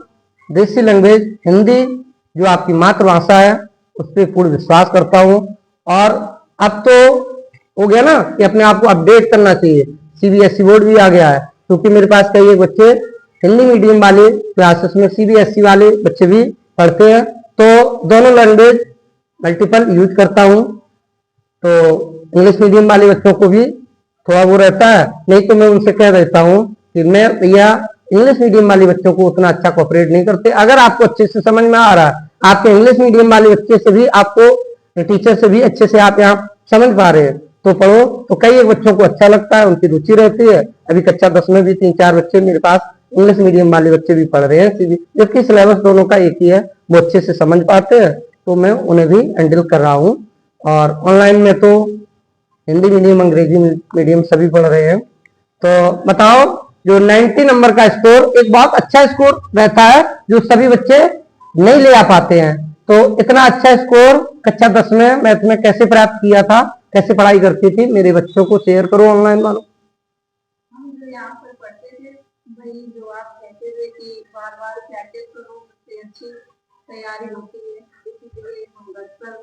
देसी लैंग्वेज हिंदी जो आपकी मातृभाषा है उस पर पूर्ण विश्वास करता हूँ। और अब तो हो गया ना कि अपने आप को अपडेट करना चाहिए, सीबीएसई बोर्ड भी आ गया है, क्योंकि मेरे पास कई एक बच्चे हिंदी मीडियम वाले क्लासेस में सीबीएसई वाले बच्चे भी पढ़ते हैं। तो दोनों लैंग्वेज मल्टीपल यूज करता हूँ। तो इंग्लिश मीडियम वाले बच्चों को भी थोड़ा वो रहता है, नहीं तो मैं उनसे कह देता हूँ कि मैं भैया इंग्लिश मीडियम वाले बच्चों को उतना अच्छा कोऑपरेट नहीं करते। अगर आपको अच्छे से समझ में आ रहा है, आपके इंग्लिश मीडियम वाले बच्चे से भी आपको टीचर से भी अच्छे से आप यहाँ समझ पा रहे हैं तो पढ़ो। तो कई एक बच्चों को अच्छा लगता है, उनकी रुचि रहती है। अभी कक्षा 10 में भी 3-4 बच्चे मेरे पास इंग्लिश मीडियम वाले बच्चे भी पढ़ रहे हैं, जबकि सिलेबस दोनों का एक ही है, वो अच्छे से समझ पाते हैं, तो मैं उन्हें भी हैंडल कर रहा हूँ। और ऑनलाइन में तो हिंदी मीडियम अंग्रेजी मीडियम सभी पढ़ रहे हैं। तो बताओ, जो 90 नंबर का स्कोर एक बहुत अच्छा स्कोर रहता है जो सभी बच्चे नहीं ले आ पाते हैं। तो इतना अच्छा स्कोर कक्षा 10 में मैथ में कैसे प्राप्त किया था, कैसे पढ़ाई करती थी, मेरे बच्चों को शेयर करो ऑनलाइन वालों। हम जो यहाँ पर पढ़ते थे, वही जो आप कहते थे कि बार बार प्रैक्टिस करो, उससे अच्छी तैयारी होती है, इसीलिए हम बचपन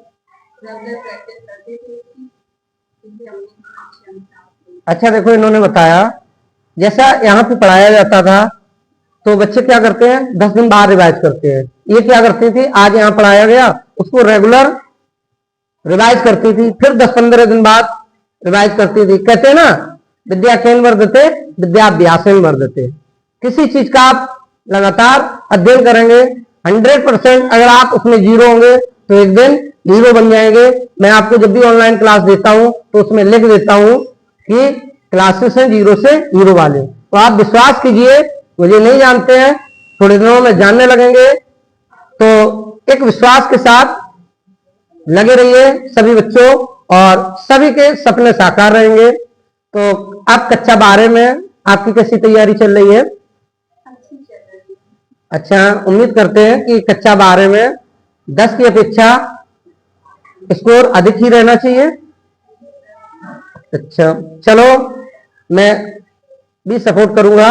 रेगुलर प्रैक्टिस करते थे इसकी, जिससे हमने अच्छे अंक प्राप्त किए। अच्छा देखो, इन्होंने बताया जैसा यहाँ पे पढ़ाया जाता था तो बच्चे क्या करते हैं 10 दिन बाद रिवाइज करते हैं। ये क्या करती थी, आज यहाँ पढ़ाया गया उसको रेगुलर रिवाइज करती थी, फिर 10-15 दिन बाद रिवाइज करती थी। कहते हैं ना, विद्या केन वर्धते विद्याभ्यासेन वर्धते। किसी चीज का आप लगातार अध्ययन करेंगे 100%, अगर आप उसमें जीरो होंगे तो एक दिन हीरो बन जाएंगे। मैं आपको जब भी ऑनलाइन क्लास देता हूं तो उसमें लिख देता हूं कि क्लासेस हैं 0 से हीरो वाले, तो आप विश्वास कीजिए, मुझे नहीं जानते हैं, थोड़े दिनों में जानने लगेंगे। तो एक विश्वास के साथ लगे रहिए सभी बच्चों, और सभी के सपने साकार रहेंगे। तो आप कक्षा 12 में आपकी कैसी तैयारी चल रही है? अच्छी चल रही है। अच्छा, उम्मीद करते हैं कि कक्षा 12 में 10 की अपेक्षा स्कोर अधिक ही रहना चाहिए। अच्छा चलो, मैं भी सपोर्ट करूंगा,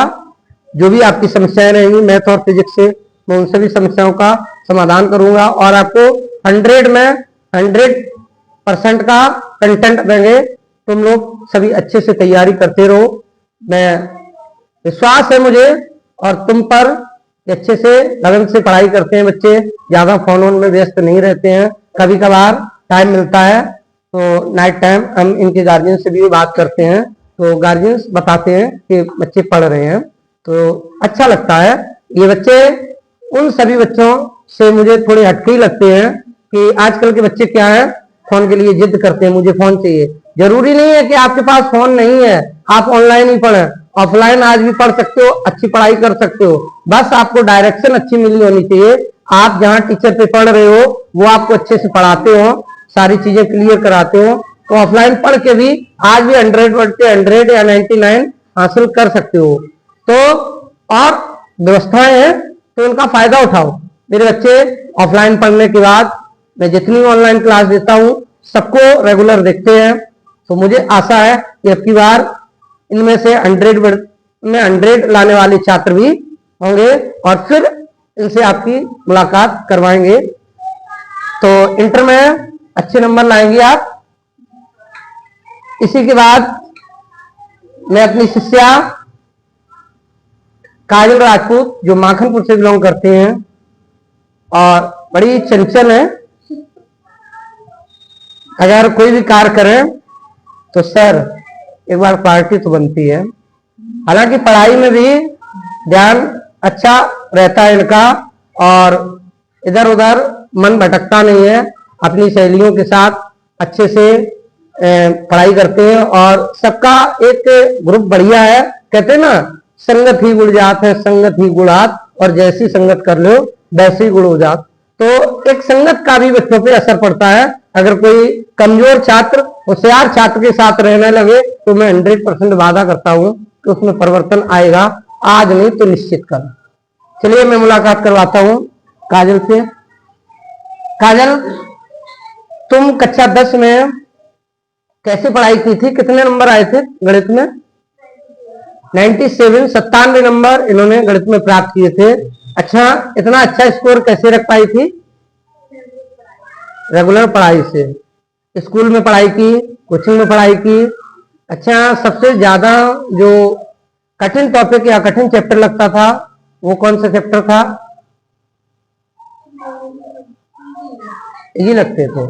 जो भी आपकी समस्याएं रहेंगी मैथ और फिजिक्स से, मैं उन सभी समस्याओं का समाधान करूंगा और आपको 100 में 100% का कंटेंट देंगे। तुम लोग सभी अच्छे से तैयारी करते रहो, मैं विश्वास है मुझे और तुम पर कि अच्छे से लगन से पढ़ाई करते हैं बच्चे, ज्यादा फोन में व्यस्त नहीं रहते हैं। कभी कभार टाइम मिलता है तो नाइट टाइम हम इनके गार्जियन से भी बात करते हैं, तो गार्जियंस बताते हैं कि बच्चे पढ़ रहे हैं, तो अच्छा लगता है। ये बच्चे उन सभी बच्चों से मुझे थोड़े हटके ही लगते हैं कि आजकल के बच्चे क्या है, फोन के लिए जिद करते हैं, मुझे फोन चाहिए। जरूरी नहीं है कि आपके पास फोन नहीं है, आप ऑनलाइन ही पढ़ें, ऑफलाइन आज भी पढ़ सकते हो, अच्छी पढ़ाई कर सकते हो, बस आपको डायरेक्शन अच्छी मिली होनी चाहिए। आप जहां टीचर पे पढ़ रहे हो वो आपको अच्छे से पढ़ाते हो, सारी चीजें क्लियर कराते हो, तो ऑफलाइन पढ़ के भी आज भी 100 या 99 हासिल कर सकते हो। तो और व्यवस्थाएं हैं तो उनका फायदा उठाओ। मेरे बच्चे ऑफलाइन पढ़ने के बाद मैं जितनी ऑनलाइन क्लास देता हूं सबको रेगुलर देखते हैं, तो मुझे आशा है कि अब की बार इनमें से 100 में 100 लाने वाले छात्र भी होंगे और फिर इनसे आपकी मुलाकात करवाएंगे। तो इंटर में अच्छे नंबर लाएंगे आप। इसी के बाद मैं अपनी शिष्या काजल राजपूत, जो माखनपुर से बिलोंग करते हैं और बड़ी चंचल है, अगर कोई भी कार्य करें तो सर एक बार पार्टी तो बनती है। हालांकि पढ़ाई में भी ध्यान अच्छा रहता है इनका और इधर उधर मन भटकता नहीं है, अपनी सहेलियों के साथ अच्छे से पढ़ाई करते हैं और सबका एक ग्रुप बढ़िया है। कहते हैं ना, संगत ही गुण जात है, संगत ही गुणात, और जैसी संगत कर लो वैसे ही गुण हो जात। तो एक संगत का भी बच्चों पे असर पड़ता है। अगर कोई कमजोर छात्र होशियार छात्र के साथ रहने लगे तो मैं 100% वादा करता हूं कि उसमें परिवर्तन आएगा, आज नहीं तो निश्चित कर। चलिए मैं मुलाकात करवाता हूं काजल से। काजल, तुम कक्षा 10 में कैसे पढ़ाई की थी? कितने नंबर आए थे गणित में? 97 नंबर इन्होंने गणित में प्राप्त किए थे। अच्छा, इतना अच्छा स्कोर कैसे रख पाई थी? रेगुलर पढ़ाई से। स्कूल में पढ़ाई की, कोचिंग में पढ़ाई की। अच्छा, सबसे ज्यादा जो कठिन टॉपिक या कठिन चैप्टर लगता था वो कौन सा चैप्टर था? ये लगते थे।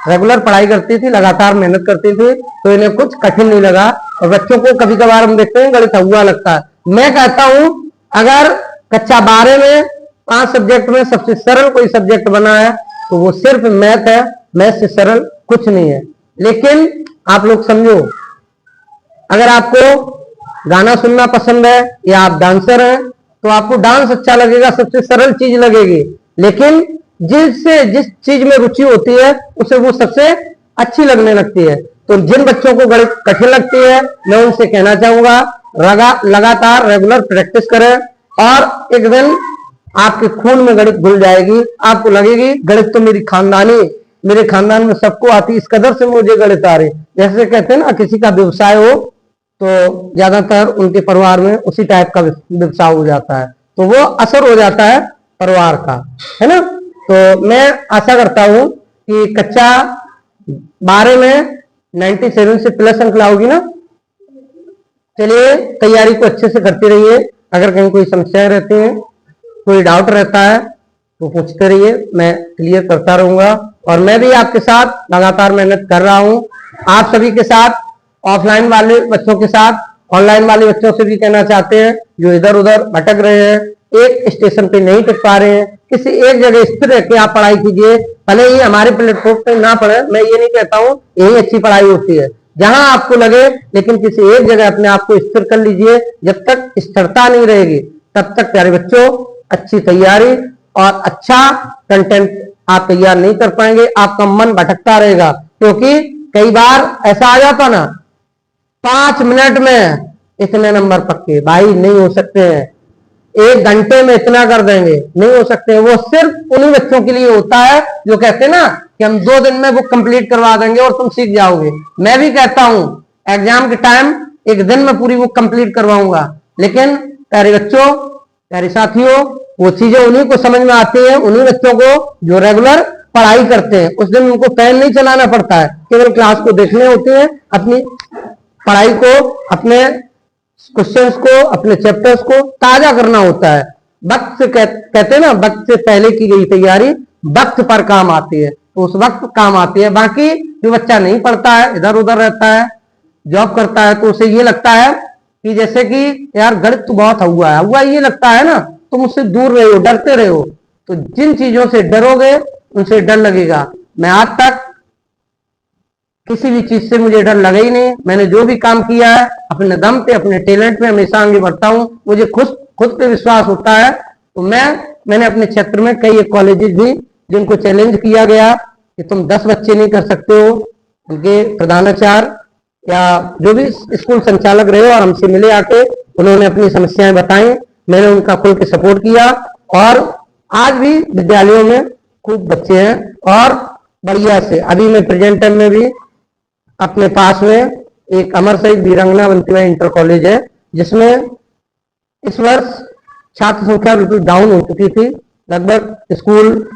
रेगुलर पढ़ाई करती थी, लगातार मेहनत करती थी, तो इन्हें कुछ कठिन नहीं लगा। और बच्चों को कभी कभार हम देखते हैं गणित हुआ लगता है। मैं कहता हूं अगर कक्षा 12 में 5 सब्जेक्ट में सबसे सरल कोई सब्जेक्ट बना है तो वो सिर्फ मैथ है। मैथ से सरल कुछ नहीं है। लेकिन आप लोग समझो, अगर आपको गाना सुनना पसंद है या आप डांसर हैं तो आपको डांस अच्छा लगेगा, सबसे सरल चीज लगेगी। लेकिन जिस चीज में रुचि होती है उसे वो सबसे अच्छी लगने लगती है। तो जिन बच्चों को गणित कठिन लगती है मैं उनसे कहना चाहूंगा लगातार रेगुलर प्रैक्टिस करें और एक दिन आपके खून में गणित घुल जाएगी। आपको लगेगी गणित तो मेरे खानदान में सबको आती, इस कदर से मुझे गणित आ रही। जैसे कहते हैं ना, किसी का व्यवसाय हो तो ज्यादातर उनके परिवार में उसी टाइप का व्यवसाय हो जाता है, तो वो असर हो जाता है परिवार का, है ना। तो मैं आशा करता हूं कि कक्षा 12 में 97 से प्लस अंक लाओगी ना। चलिए तैयारी को अच्छे से करते रहिए। अगर कहीं कोई समस्याएं रहती हैं, कोई डाउट रहता है तो पूछते रहिए, मैं क्लियर करता रहूंगा। और मैं भी आपके साथ लगातार मेहनत कर रहा हूं। आप सभी के साथ, ऑफलाइन वाले बच्चों के साथ, ऑनलाइन वाले बच्चों से भी कहना चाहते हैं जो इधर उधर भटक रहे हैं, एक स्टेशन पे नहीं टिक पा रहे हैं, किसी एक जगह स्थिर रह के आप पढ़ाई कीजिए। भले ही हमारे प्लेटफॉर्म पे ना पढ़े, मैं ये नहीं कहता हूँ यही अच्छी पढ़ाई होती है, जहां आपको लगे, लेकिन किसी एक जगह अपने आप को स्थिर कर लीजिए। जब तक स्थिरता नहीं रहेगी तब तक प्यारे बच्चों अच्छी तैयारी और अच्छा कंटेंट आप तैयार नहीं कर पाएंगे। आपका मन भटकता रहेगा, क्योंकि कई बार ऐसा आ जाता ना, 5 मिनट में इतने नंबर पक्के, भाई नहीं हो सकते हैं। 1 घंटे में इतना कर देंगे, नहीं हो सकते। वो सिर्फ उन्हीं बच्चों के लिए होता है जो कहते हैं ना कि हम 2 दिन में बुक कंप्लीट करवा देंगे और तुम सीख जाओगे। मैं भी कहता हूं एग्जाम के टाइम 1 दिन में पूरी बुक कंप्लीट करवाऊंगा, लेकिन प्यारे बच्चों, प्यारे साथियों, वो चीजें उन्हीं को समझ में आती है, उन्हीं बच्चों को जो रेगुलर पढ़ाई करते हैं। उस दिन उनको फैन नहीं चलाना पड़ता है, केवल क्लास को देखने होते हैं। अपनी पढ़ाई को, अपने क्वेश्चंस को, अपने चैप्टर्स को ताजा करना होता है। वक्त से कहते हैं ना, वक्त से पहले की गई तैयारी वक्त पर काम आती है, तो उस वक्त काम आती है। बाकी जो बच्चा नहीं पढ़ता है, इधर उधर रहता है, जॉब करता है, तो उसे ये लगता है कि जैसे कि यार गणित तो बहुत हुआ ये लगता है ना, तुम उससे दूर रहे हो, डरते रहे हो। तो जिन चीजों से डरोगे उनसे डर लगेगा। मैं आज तक किसी भी चीज से मुझे डर लगा ही नहीं। मैंने जो भी काम किया है अपने दम पे, अपने टैलेंट पे हमेशा आगे बढ़ता हूँ। मुझे खुद पे विश्वास होता है। तो मैंने अपने क्षेत्र में कई कॉलेजेस भी जिनको चैलेंज किया गया कि तुम 10 बच्चे नहीं कर सकते हो, उनके प्रधानाचार्य या जो भी स्कूल संचालक रहे और हमसे मिले आके, उन्होंने अपनी समस्याएं बताई, मैंने उनका खुल के सपोर्ट किया। और आज भी विद्यालयों में खूब बच्चे हैं और बढ़िया से। अभी मैं प्रेजेंट टाइम में भी अपने पास में एक अमर शहीद वीरांगना बंटीवाई इंटर कॉलेज है, जिसमें इस वर्ष छात्र संख्या बिल्कुल डाउन हो चुकी थी। लगभग स्कूल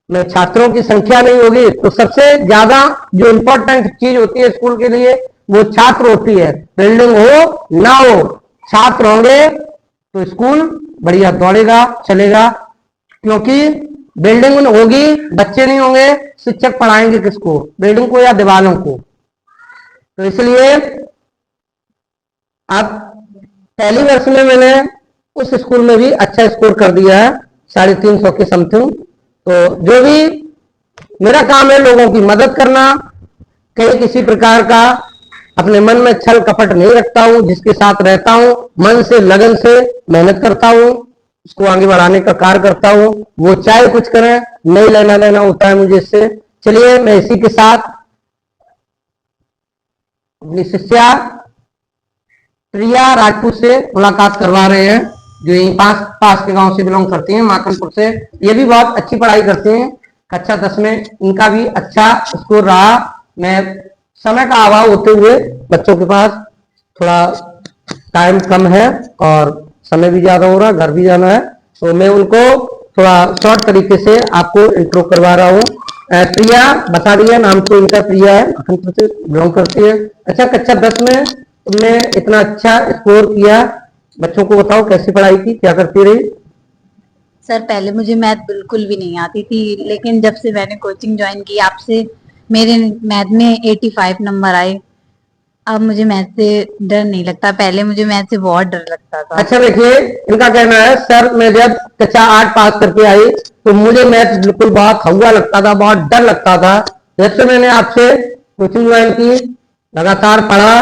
में छात्रों की संख्या नहीं होगी तो सबसे ज्यादा जो इम्पोर्टेंट चीज होती है स्कूल के लिए वो छात्र होती है। बिल्डिंग हो ना हो, छात्र होंगे तो स्कूल बढ़िया दौड़ेगा, चलेगा। क्योंकि बिल्डिंग होगी, बच्चे नहीं होंगे, शिक्षक पढ़ाएंगे किसको, बिल्डिंग को या दीवारों को। तो इसलिए अब पहली वर्ष में मैंने उस स्कूल में भी अच्छा स्कोर कर दिया है, 350 के समथिंग। तो जो भी मेरा काम है लोगों की मदद करना, कहीं किसी प्रकार का अपने मन में छल कपट नहीं रखता हूं। जिसके साथ रहता हूं मन से, लगन से मेहनत करता हूं, उसको आगे बढ़ाने का कार्य करता हूं। वो चाहे कुछ करें, नहीं लेना देना होता है मुझे इससे। चलिए मैं इसी के साथ अपनी शिष्या प्रिया राजपूत से मुलाकात करवा रहे हैं, जो यहीं पास के गांव से बिलोंग करती हैं, माखनपुर से। ये भी बहुत अच्छी पढ़ाई करती हैं। कक्षा 10 में इनका भी अच्छा स्कोर रहा। मैं समय का अभाव होते हुए बच्चों के पास थोड़ा टाइम कम है और समय भी ज्यादा हो रहा, घर भी जाना है, तो मैं उनको थोड़ा शॉर्ट तरीके से आपको इंट्रो करवा रहा हूँ। प्रिया बता दिया, नाम तो इनका प्रिया है, माखनपुर से बिलोंग करती है। अच्छा, कक्षा 10 में तुमने इतना अच्छा स्कोर किया, बच्चों को बताओ कैसी पढ़ाई की, क्या करती रही? सर पहले मुझे मैथ बिल्कुल भी नहीं आती थी, लेकिन जब से मैंने कोचिंग ज्वाइन की आपसे, मेरे मैथ में 85 नंबर आए। अब मुझे मैथ से डर नहीं लगता, पहले मुझे मैथ से बहुत डर लगता था। अच्छा देखिए, इनका कहना है सर मैं जब कक्षा 8 पास करके आई तो मुझे मैथ बिल्कुल बहुत हवा लगता था, बहुत डर लगता था। जब से मैंने आपसे कोचिंग ज्वाइन की, लगातार पढ़ा,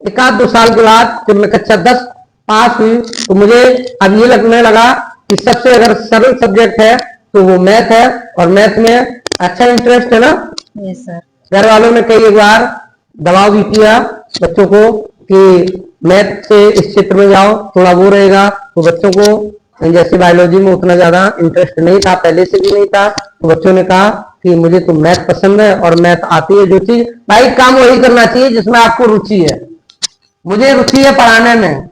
1-2 साल के बाद जब मैं कक्षा 10 पास हुई तो मुझे अब ये लगने लगा कि सबसे अगर सरल सब्जेक्ट है तो वो मैथ है। और मैथ में अच्छा इंटरेस्ट है ना? Yes sir. घर वालों ने कई बार दबाव भी किया बच्चों को कि मैथ से इस क्षेत्र में जाओ, थोड़ा वो रहेगा। तो बच्चों को जैसे बायोलॉजी में उतना ज्यादा इंटरेस्ट नहीं था, पहले से भी नहीं था, तो बच्चों ने कहा कि मुझे तो मैथ पसंद है और मैथ आती है। जो चीज भाई, काम वही करना चाहिए जिसमें आपको रुचि है। मुझे रुचि है पढ़ाने में,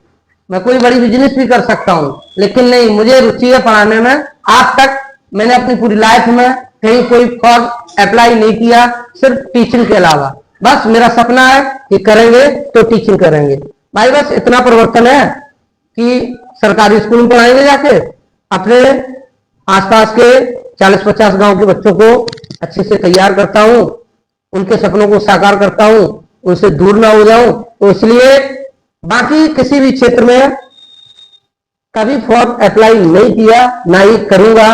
मैं कोई बड़ी बिजनेस भी कर सकता हूँ, लेकिन नहीं, मुझे रुचि है पढ़ाने में। आज तक मैंने अपनी पूरी लाइफ में कहीं कोई फॉर्म अप्लाई नहीं किया, सिर्फ टीचिंग के अलावा। बस मेरा सपना है कि करेंगे तो टीचिंग करेंगे भाई, बस इतना परिवर्तन है कि सरकारी स्कूल में पढ़ाएंगे, जाके अपने आसपास के 40-50 गांव के बच्चों को अच्छे से तैयार करता हूं, उनके सपनों को साकार करता हूं, उनसे दूर ना हो जाऊं। तो इसलिए बाकी किसी भी क्षेत्र में कभी फॉर्म अप्लाई नहीं किया, ना ही करूंगा।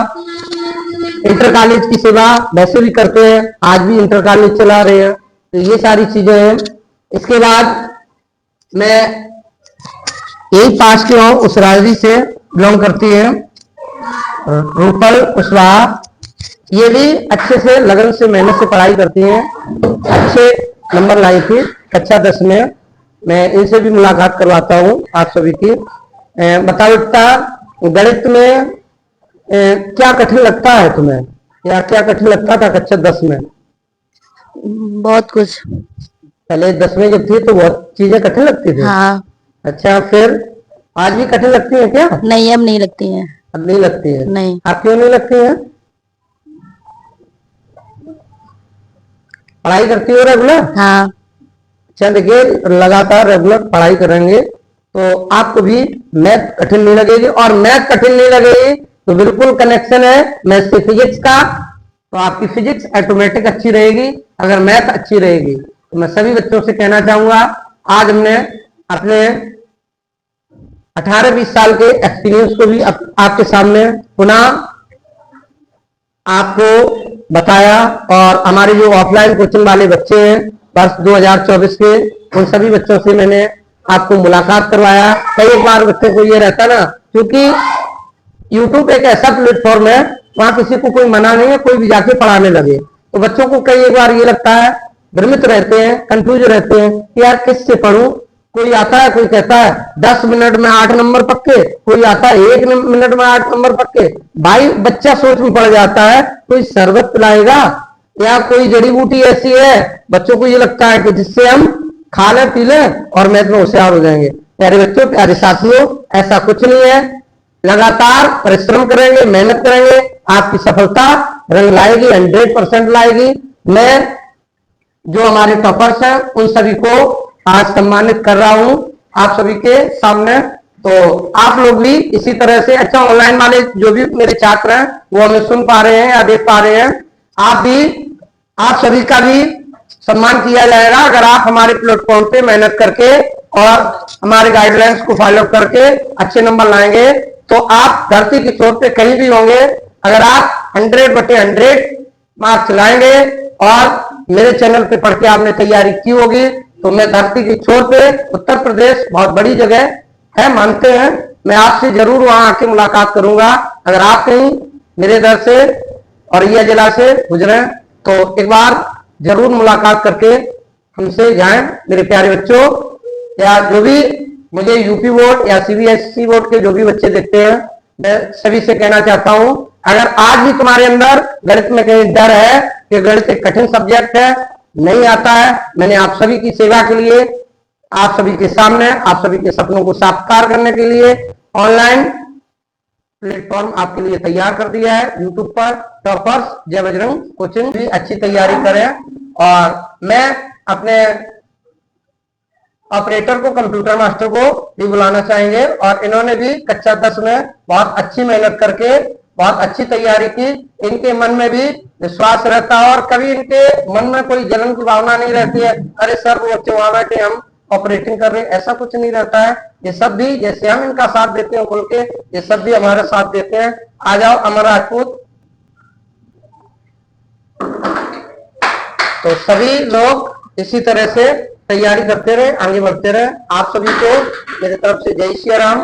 इंटर कॉलेज की सेवा वैसे भी करते हैं, आज भी इंटर कॉलेज चला रहे हैं, तो ये सारी चीजें हैं। इसके बाद मैं यही पास किया हूं, उस राजरी से बिलोंग करती है रूपल कुशवाहा। ये भी अच्छे से लगन से मेहनत से पढ़ाई करती हैं, अच्छे नंबर लाई थी कक्षा 10 में। मैं इनसे भी मुलाकात करवाता हूँ आप सभी की। बताओ बेटा, गणित में क्या कठिन लगता है तुम्हें, या क्या कठिन लगता था कक्षा 10 में? बहुत कुछ। पहले 10 में जब थी तो बहुत चीजें कठिन लगती थी। हाँ। अच्छा, फिर आज भी कठिन लगती है क्या? नहीं, अब नहीं लगती है। अब नहीं लगती है? नहीं। आप क्यों नहीं लगती है? पढ़ाई करती हो रेगुलर? हाँ। अच्छा देखिए, लगातार रेगुलर पढ़ाई करेंगे तो आपको भी मैथ कठिन नहीं लगेगी, और मैथ कठिन नहीं लगेगी तो बिल्कुल कनेक्शन है मैथ से फिजिक्स का, तो आपकी फिजिक्स ऑटोमेटिक अच्छी रहेगी अगर मैथ अच्छी रहेगी। तो मैं सभी बच्चों से कहना चाहूंगा, आज हमने अपने 18-20 साल के एक्सपीरियंस को भी आपके सामने पुनः आपको बताया, और हमारे जो ऑफलाइन कोचिंग वाले बच्चे हैं वर्ष 2024 के, उन सभी बच्चों से मैंने आपको मुलाकात करवाया। कई बार बच्चों को ये रहता ना, क्योंकि YouTube एक ऐसा प्लेटफॉर्म है, वहां किसी को कोई मना नहीं है कोई भी जाके पढ़ाने लगे, तो बच्चों को कई बार ये लगता है, भ्रमित रहते हैं, कंफ्यूज रहते हैं कि यार किससे पढ़ूं। कोई आता है, कोई कहता है 10 मिनट में 8 नंबर पक्के, कोई आता है 1 मिनट में 8 नंबर पक्के। भाई बच्चा सोच में पड़ जाता है, कोई शरबत पिलाएगा या कोई जड़ी बूटी ऐसी है, बच्चों को ये लगता है कि जिससे हम खा लें पी लें और मैथ में होशियार हो जाएंगे। प्यारे बच्चों, प्यारे साथियों, ऐसा कुछ नहीं है। लगातार परिश्रम करेंगे, मेहनत करेंगे, आपकी सफलता रंग लाएगी, 100% लाएगी। मैं जो हमारे टॉपर्स हैं उन सभी को आज सम्मानित कर रहा हूं आप सभी के सामने। तो आप लोग भी इसी तरह से, अच्छा ऑनलाइन वाले जो भी मेरे छात्र हैं वो हमें सुन पा रहे हैं या देख पा रहे हैं, आप सभी का भी सम्मान किया जाएगा अगर आप हमारे प्लेटफॉर्म पे मेहनत करके और हमारे गाइडलाइंस को फॉलो करके अच्छे नंबर लाएंगे। तो आप धरती की छोर पे कहीं भी होंगे, अगर आप 100/100 मार्क्स लाएंगे और मेरे चैनल पे पढ़ के आपने तैयारी की होगी, तो मैं धरती की छोर पे, उत्तर प्रदेश बहुत बड़ी जगह है मानते हैं, मैं आपसे जरूर वहां आके मुलाकात करूंगा। अगर आप कहीं मेरे दर से औरैया जिला से गुजरे तो एक बार जरूर मुलाकात करके हमसे जाएं मेरे प्यारे बच्चों। या जो भी मुझे यूपी बोर्ड या सीबीएसई बोर्ड के जो भी बच्चे देखते हैं, मैं सभी से कहना चाहता हूं, अगर आज भी तुम्हारे अंदर गणित में कहीं डर है कि गणित एक कठिन सब्जेक्ट है, नहीं आता है, मैंने आप सभी की सेवा के लिए, आप सभी के सामने, आप सभी के सपनों को साकार करने के लिए ऑनलाइन प्लेटफॉर्म आपके लिए तैयार कर दिया है YouTube पर। टॉपर्स जय बजरंग कोचिंग भी अच्छी तैयारी करें, और मैं अपने ऑपरेटर को, कंप्यूटर मास्टर को भी बुलाना चाहेंगे, और इन्होंने भी कक्षा 10 में बहुत अच्छी मेहनत करके बहुत अच्छी तैयारी की। इनके मन में भी विश्वास रहता है और कभी इनके मन में कोई जलन की भावना नहीं रहती है, अरे सर वो बच्चे वहां बैठे हम ऑपरेटिंग कर रहे हैं, ऐसा कुछ नहीं रहता है। ये सब भी जैसे हम इनका साथ देते हैं बोल के, ये सब भी हमारा साथ देते हैं। आ जाओ अमर राजपूत। तो सभी लोग इसी तरह से तैयारी करते रहे, आगे बढ़ते रहे। आप सभी को मेरी तरफ से जय श्री राम।